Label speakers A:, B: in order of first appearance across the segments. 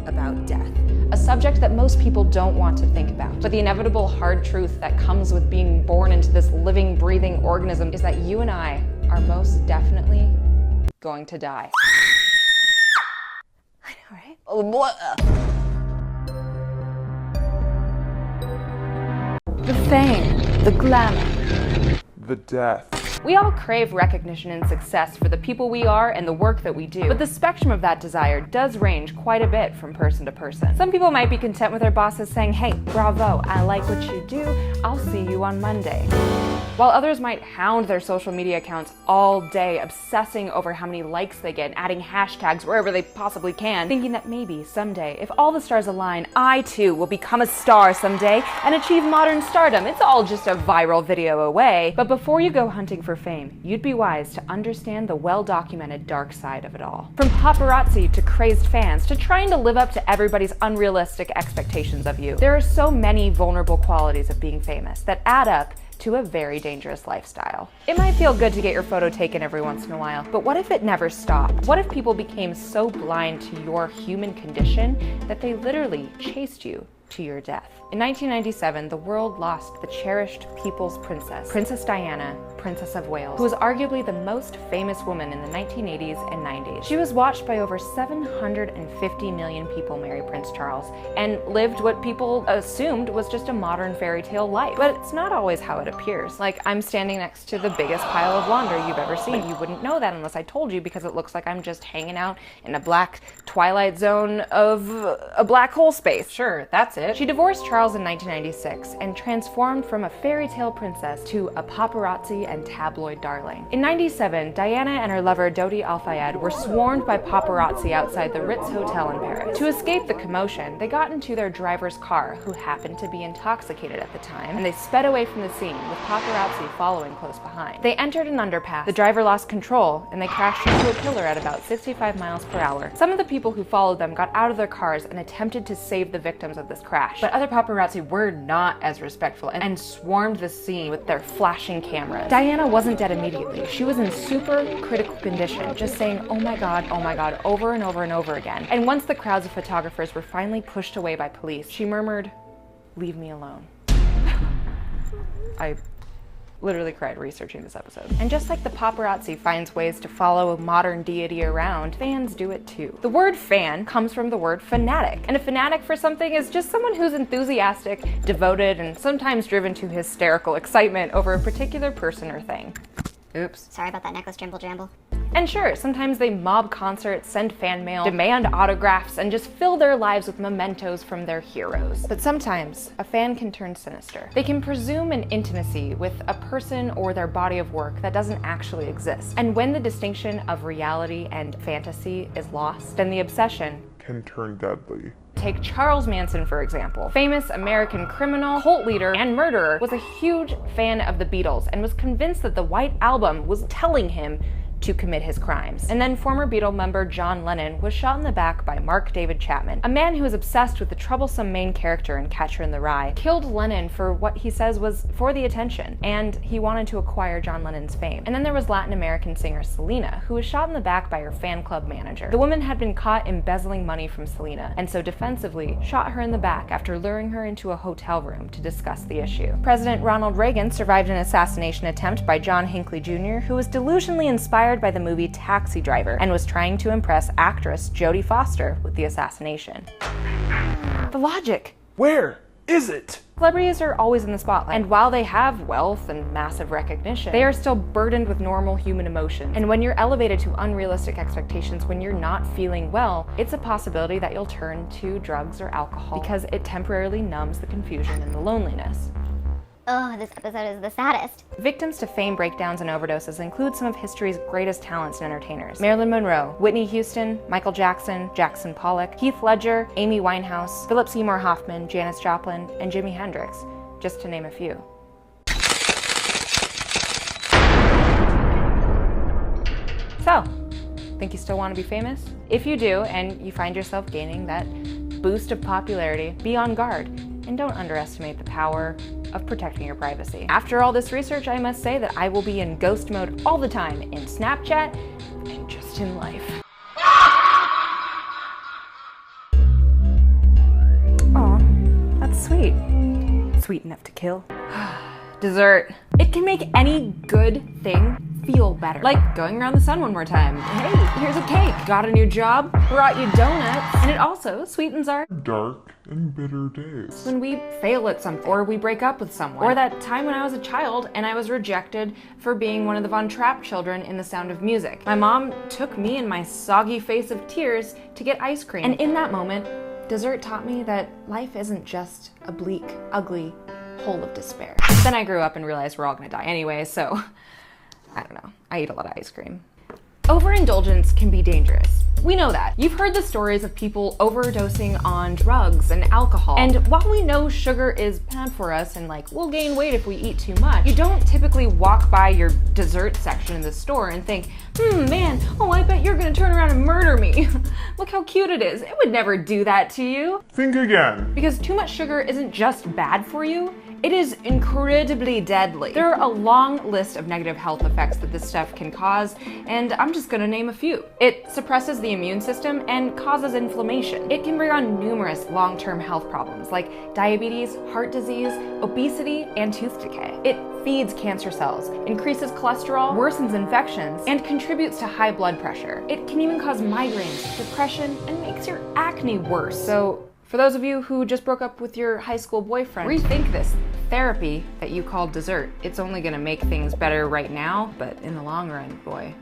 A: about death. A subject that most people don't want to think about. But the inevitable hard truth that comes with being born into this living, breathing organism is that you and I are most definitely going to die. I know, right? The fame, the glamour,
B: the death.
A: We all crave recognition and success for the people we are and the work that we do, but the spectrum of that desire does range quite a bit from person to person. Some people might be content with their bosses saying, "Hey, bravo, I like what you do, I'll see you on Monday." While others might hound their social media accounts all day, obsessing over how many likes they get, adding hashtags wherever they possibly can, thinking that maybe someday, if all the stars align, I too will become a star someday and achieve modern stardom. It's all just a viral video away. But before you go hunting for fame, you'd be wise to understand the well-documented dark side of it all. From paparazzi to crazed fans to trying to live up to everybody's unrealistic expectations of you, there are so many vulnerable qualities of being famous that add up to a very dangerous lifestyle. It might feel good to get your photo taken every once in a while, but what if it never stopped? What if people became so blind to your human condition that they literally chased you to your death? In 1997, the world lost the cherished people's princess, Princess Diana, Princess of Wales, who was arguably the most famous woman in the 1980s and 90s. She was watched by over 750 million people marry Prince Charles, and lived what people assumed was just a modern fairy tale life. But it's not always how it appears. Like, I'm standing next to the biggest pile of laundry you've ever seen. You wouldn't know that unless I told you, because it looks like I'm just hanging out in a black twilight zone of a black hole space. Sure, that's it. She divorced Charles in 1996 and transformed from a fairy tale princess to a paparazzi and tabloid darling. In 97, Diana and her lover Dodi Al-Fayed were swarmed by paparazzi outside the Ritz Hotel in Paris. To escape the commotion, they got into their driver's car, who happened to be intoxicated at the time, and they sped away from the scene, with paparazzi following close behind. They entered an underpass, the driver lost control, and they crashed into a pillar at about 65 miles per hour. Some of the people who followed them got out of their cars and attempted to save the victims of this crash, but other paparazzi were not as respectful and swarmed the scene with their flashing cameras. Diana wasn't dead immediately. She was in super critical condition, just saying, oh my God, over and over and over again. And once the crowds of photographers were finally pushed away by police, she murmured, "Leave me alone." I literally cried researching this episode. And just like the paparazzi finds ways to follow a modern deity around, fans do it too. The word fan comes from the word fanatic, and a fanatic for something is just someone who's enthusiastic, devoted, and sometimes driven to hysterical excitement over a particular person or thing. Oops.
C: Sorry about that necklace jimble jamble.
A: And sure, sometimes they mob concerts, send fan mail, demand autographs, and just fill their lives with mementos from their heroes. But sometimes, a fan can turn sinister. They can presume an intimacy with a person or their body of work that doesn't actually exist. And when the distinction of reality and fantasy is lost, then the obsession
B: can turn deadly.
A: Take Charles Manson, for example. Famous American criminal, cult leader, and murderer, was a huge fan of the Beatles and was convinced that the White Album was telling him to commit his crimes. And then former Beatle member John Lennon was shot in the back by Mark David Chapman, a man who was obsessed with the troublesome main character in Catcher in the Rye, killed Lennon for what he says was for the attention, and he wanted to acquire John Lennon's fame. And then there was Latin American singer Selena, who was shot in the back by her fan club manager. The woman had been caught embezzling money from Selena, and so defensively shot her in the back after luring her into a hotel room to discuss the issue. President Ronald Reagan survived an assassination attempt by John Hinckley Jr., who was delusionally inspired by the movie Taxi Driver and was trying to impress actress Jodie Foster with the assassination. The logic.
B: Where is it?
A: Celebrities are always in the spotlight, and while they have wealth and massive recognition, they are still burdened with normal human emotions. And when you're elevated to unrealistic expectations when you're not feeling well, it's a possibility that you'll turn to drugs or alcohol because it temporarily numbs the confusion and the loneliness.
C: Oh, this episode is the saddest.
A: Victims to fame breakdowns and overdoses include some of history's greatest talents and entertainers. Marilyn Monroe, Whitney Houston, Michael Jackson, Jackson Pollock, Heath Ledger, Amy Winehouse, Philip Seymour Hoffman, Janis Joplin, and Jimi Hendrix, just to name a few. So, think you still want to be famous? If you do, and you find yourself gaining that boost of popularity, be on guard, and don't underestimate the power of protecting your privacy. After all this research, I must say that I will be in ghost mode all the time, in Snapchat and just in life. sweet enough to kill. Dessert. It can make any good thing feel better. Like going around the sun one more time. Hey, here's a cake. Got a new job, brought you donuts. And it also sweetens our
B: Dark and bitter days.
A: when we fail at something, or we break up with someone, or that time when I was a child and I was rejected for being one of the Von Trapp children in The Sound of Music. My mom took me in my soggy face of tears to get ice cream. And in that moment, dessert taught me that life isn't just a bleak, ugly hole of despair. Then I grew up and realized we're all gonna die anyway, so I don't know. I eat a lot of ice cream. Overindulgence can be dangerous. We know that. You've heard the stories of people overdosing on drugs and alcohol. And while we know sugar is bad for us and we'll gain weight if we eat too much, you don't typically walk by your dessert section in the store and think, man, I bet you're gonna turn around and murder me. Look how cute it is. It would never do that to you.
B: Think again.
A: Because too much sugar isn't just bad for you, it is incredibly deadly. There are a long list of negative health effects that this stuff can cause, and I'm just gonna name a few. It suppresses the immune system and causes inflammation. It can bring on numerous long-term health problems like diabetes, heart disease, obesity, and tooth decay. It feeds cancer cells, increases cholesterol, worsens infections, and contributes to high blood pressure. It can even cause migraines, depression, and makes your acne worse. So, for those of you who just broke up with your high school boyfriend, rethink this therapy that you call dessert. It's only gonna make things better right now, but in the long run, boy,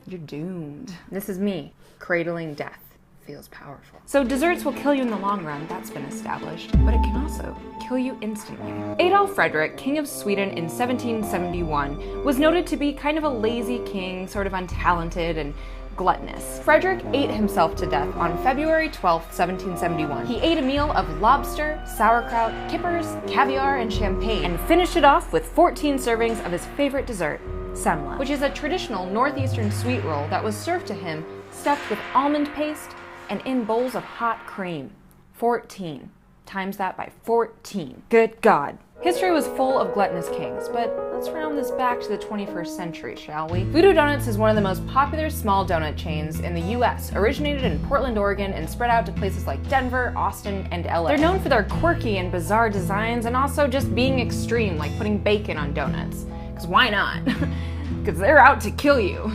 A: you're doomed. This is me, cradling death. Feels powerful. So desserts will kill you in the long run, that's been established, but it can also kill you instantly. Adolf Frederick, King of Sweden in 1771, was noted to be kind of a lazy king, sort of untalented and gluttonous. Frederick ate himself to death on February 12, 1771. He ate a meal of lobster, sauerkraut, kippers, caviar, and champagne, and finished it off with 14 servings of his favorite dessert, semla, which is a traditional northeastern sweet roll that was served to him stuffed with almond paste and in bowls of hot cream. 14. Times that by 14. Good God. History was full of gluttonous kings, but let's round this back to the 21st century, shall we? Voodoo Donuts is one of the most popular small donut chains in the US, originated in Portland, Oregon, and spread out to places like Denver, Austin, and LA. They're known for their quirky and bizarre designs, and also just being extreme, like putting bacon on donuts. Because why not? Because they're out to kill you.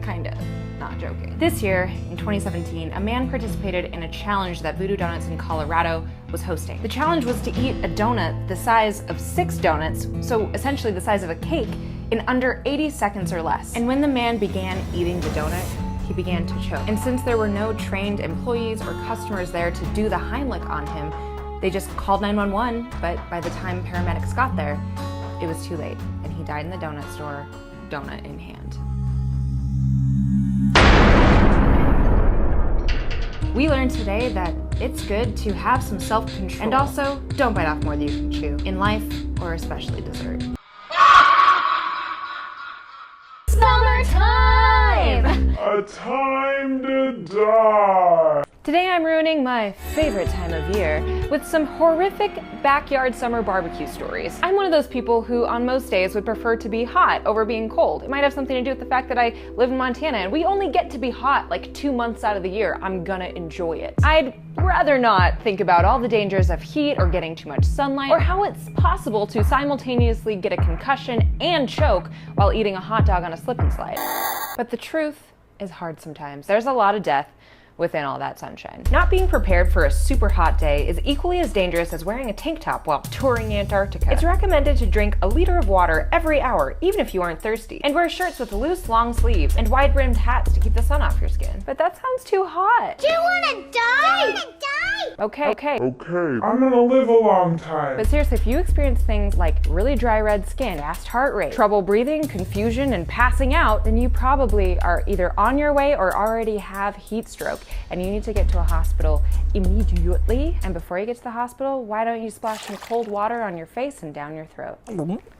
A: Kinda. Not joking. This year, in 2017, a man participated in a challenge that Voodoo Donuts in Colorado was hosting. The challenge was to eat a donut the size of 6 donuts, so essentially the size of a cake, in under 80 seconds or less. And when the man began eating the donut, he began to choke. And since there were no trained employees or customers there to do the Heimlich on him, they just called 911, but by the time paramedics got there, it was too late, and he died in the donut store, donut in hand. We learned today that it's good to have some self-control. And also, don't bite off more than you can chew. In life, or especially dessert. Summertime!
B: A time to die.
A: Today I'm ruining my favorite time of year with some horrific backyard summer barbecue stories. I'm one of those people who on most days would prefer to be hot over being cold. It might have something to do with the fact that I live in Montana and we only get to be hot like 2 months out of the year. I'm gonna enjoy it. I'd rather not think about all the dangers of heat or getting too much sunlight or how it's possible to simultaneously get a concussion and choke while eating a hot dog on a slip and slide. But the truth is hard sometimes. There's a lot of death within all that sunshine. Not being prepared for a super hot day is equally as dangerous as wearing a tank top while touring Antarctica. It's recommended to drink a liter of water every hour, even if you aren't thirsty, and wear shirts with loose, long sleeves and wide-brimmed hats to keep the sun off your skin. But that sounds too hot.
C: Do you wanna die?
A: Okay.
B: Okay, I'm gonna live a long time.
A: But seriously, if you experience things like really dry red skin, fast heart rate, trouble breathing, confusion, and passing out, then you probably are either on your way or already have heat stroke, and you need to get to a hospital immediately. And before you get to the hospital, why don't you splash some cold water on your face and down your throat?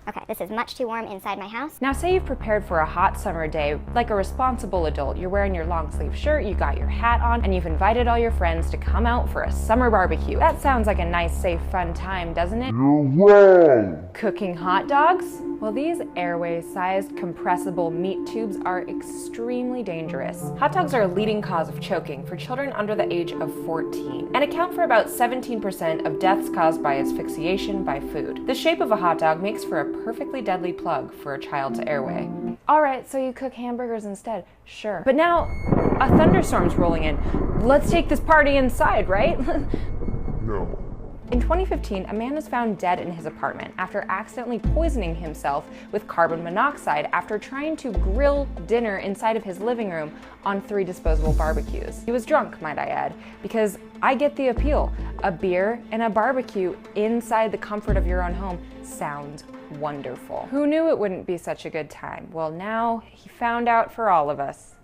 C: Okay, this is much too warm inside my house.
A: Now say you've prepared for a hot summer day like a responsible adult. You're wearing your long sleeve shirt, you got your hat on, and you've invited all your friends to come out for a summer barbecue. That sounds like a nice, safe, fun time, doesn't it?
B: You're wrong.
A: Cooking hot dogs? Well, these airway-sized compressible meat tubes are extremely dangerous. Hot dogs are a leading cause of choking for children under the age of 14 and account for about 17% of deaths caused by asphyxiation by food. The shape of a hot dog makes for a perfectly deadly plug for a child's airway. Alright, so you cook hamburgers instead. Sure. But now, a thunderstorm's rolling in. Let's take this party inside, right?
B: No.
A: In 2015, a man was found dead in his apartment after accidentally poisoning himself with carbon monoxide after trying to grill dinner inside of his living room on 3 disposable barbecues. He was drunk, might I add, because I get the appeal. A beer and a barbecue inside the comfort of your own home sounds wonderful. Who knew it wouldn't be such a good time? Well, now he found out for all of us.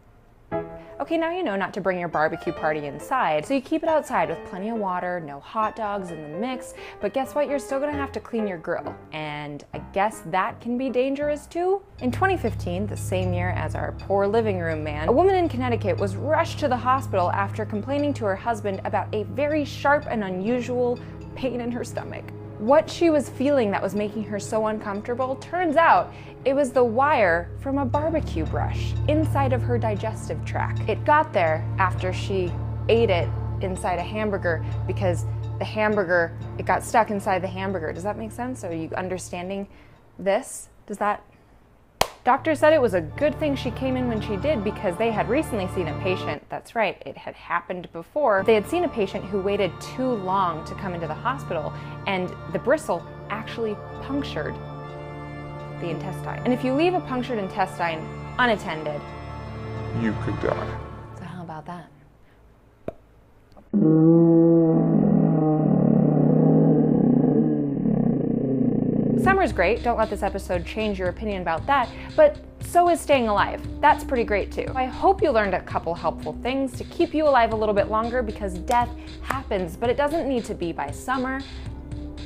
A: Okay, now you know not to bring your barbecue party inside, so you keep it outside with plenty of water, no hot dogs in the mix, but guess what? You're still gonna have to clean your grill, and I guess that can be dangerous too? In 2015, the same year as our poor living room man, a woman in Connecticut was rushed to the hospital after complaining to her husband about a very sharp and unusual pain in her stomach. What she was feeling that was making her so uncomfortable, turns out it was the wire from a barbecue brush inside of her digestive tract. It got there after she ate it inside a hamburger because the hamburger, it got stuck inside the hamburger. Does that make sense? Are you understanding this? Does that? Doctor said it was a good thing she came in when she did because they had recently seen a patient, that's right, it had happened before. They had seen a patient who waited too long to come into the hospital and the bristle actually punctured the intestine. And if you leave a punctured intestine unattended,
B: You could die.
A: so how about that? Summer's great, don't let this episode change your opinion about that, but so is staying alive. That's pretty great too. I hope you learned a couple helpful things to keep you alive a little bit longer because death happens, but it doesn't need to be by summer.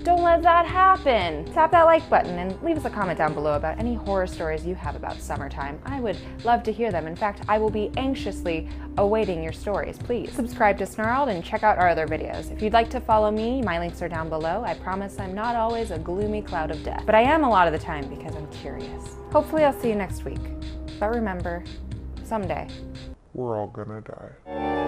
A: Don't let that happen. Tap that like button and leave us a comment down below about any horror stories you have about summertime. I would love to hear them. In fact, I will be anxiously awaiting your stories. Please subscribe to Snarled and check out our other videos. If you'd like to follow me, my links are down below. I promise I'm not always a gloomy cloud of death, but I am a lot of the time because I'm curious. Hopefully I'll see you next week. But remember, someday,
B: We're all gonna die.